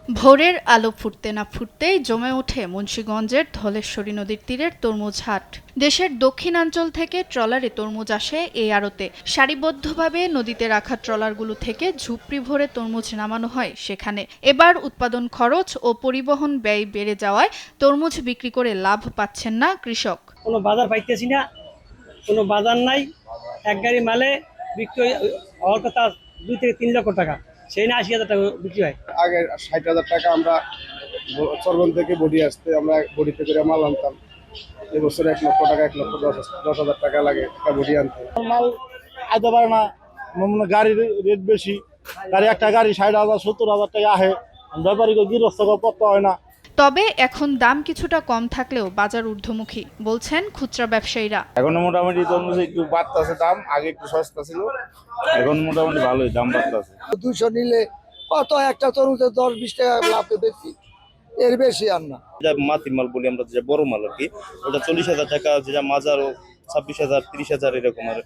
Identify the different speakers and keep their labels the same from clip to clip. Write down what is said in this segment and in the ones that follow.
Speaker 1: ভোরের আলো ফুটতে না ফুটতেই জমে ওঠে মুন্সিগঞ্জের ধলেশ্বরী নদীর তীরের তরমুজ হাট। দেশের দক্ষিণাঞ্চল থেকে ট্রলারে তরমুজ আসে এই আড়তে। সারিবদ্ধভাবে নদীতে রাখা ট্রলারগুলো থেকে ঝুপড়ি ভরে তরমুজ নামানো হয় সেখানে। এবার উৎপাদন খরচ ও পরিবহন ব্যয় বেড়ে যাওয়ায় তরমুজ বিক্রি করে লাভ পাচ্ছেন না কৃষক।
Speaker 2: কোনো বাজার পাইতেছি না, কোনো বাজার নাই। এক গাড়ি মালে বিক্রি হওয়ার কথা 2 থেকে 3 লক্ষ টাকা, সেই না 80,000 টাকা বিক্রি হয়।
Speaker 3: আগে 60,000 টাকা আমরা চরবন থেকে বডি আসতে আমরা বডিতে করে মাল আনতাম। এবছর 1 লক্ষ টাকা, 1,10,000 টাকা লাগে একটা বডি আনতে।
Speaker 4: মাল আইতে পারে না, গাড়ির রেট বেশি। একটা গাড়ি 60,000 70,000 টাকা আহে, ব্যাপারীকে গৃহস্থ পড়তে হয় না।
Speaker 1: তবে এখন দাম কিছুটা কম থাকলেও বাজার ঊর্ধ্বমুখী বলছেন খুচরা ব্যবসায়ীরা।
Speaker 5: এখন মোটামুটি তরমুজ একটু বাড়তেছে দাম, আগে একটু সস্তা ছিল, এখন মোটামুটি ভালোই দাম বাড়তেছে।
Speaker 6: 200 নিলে কত একটা তরমুজের 10-20 টাকা লাভ বেশি, এর বেশি আর না।
Speaker 7: যা মাটির মাল বলি আমরা, যে বড় মাল আর কি, ওটা 40,000 টাকা, যেটা মাজারও 26,000 30,000 এরকম। আর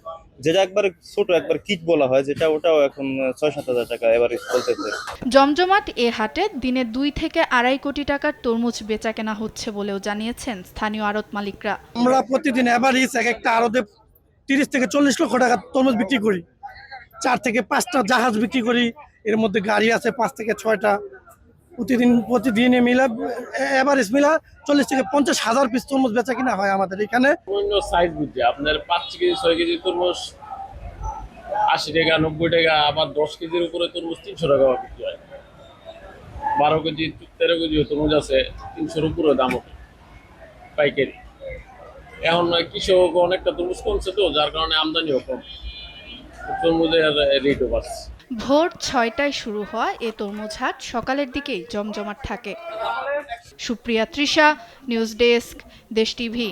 Speaker 7: যেটা একবার ছোট একবার কিট বলা হয় যেটা, ওটাও এখন 6-7 হাজার টাকা এবার চলতেছে।
Speaker 1: জমজমাট এ হাটে দিনে 2 থেকে 2.5 কোটি টাকার তরমুজ বেচা কেনা হচ্ছে বলেও জানিয়েছেন স্থানীয় আড়ত মালিকরা।
Speaker 2: আমরা প্রতিদিন এভারেজ এক একটা আড়তে 30 থেকে 40 লক্ষ টাকা তরমুজ বিক্রি করি। 4 থেকে 5টা জাহাজ বিক্রি করি, এর মধ্যে গাড়ি আছে 5 থেকে 6টা। প্রতিদিনে মিলা এভারেজ মিলা 40 থেকে 50 হাজার পিস তরমুজ বেচা কিনা হয় আমাদের এখানে।
Speaker 8: অন্য সাইজ বুঝছে আপনার 5 কেজি 6 কেজি তরমুজ 80 টাকা 90 টাকা, আবার 10 কেজির উপরে তরমুজ 300 টাকা বিক্রি হয়। 12 কেজি 13 কেজি তরমুজ আছে 300-র উপরে দাম ওঠে পাইকারি। এখন কৃষক অনেকটা তরমুজ কমছে, তো যার কারণে আমদানিও কম, তরমুজের রেটও বাড়ছে।
Speaker 1: ভোর 6টায় শুরু হওয়া এ তরমুজ হাট সকালের দিকেই জমজমাট থাকে। সুপ্রিয়া তৃষা, নিউজ ডেস্ক, দেশ টিভি।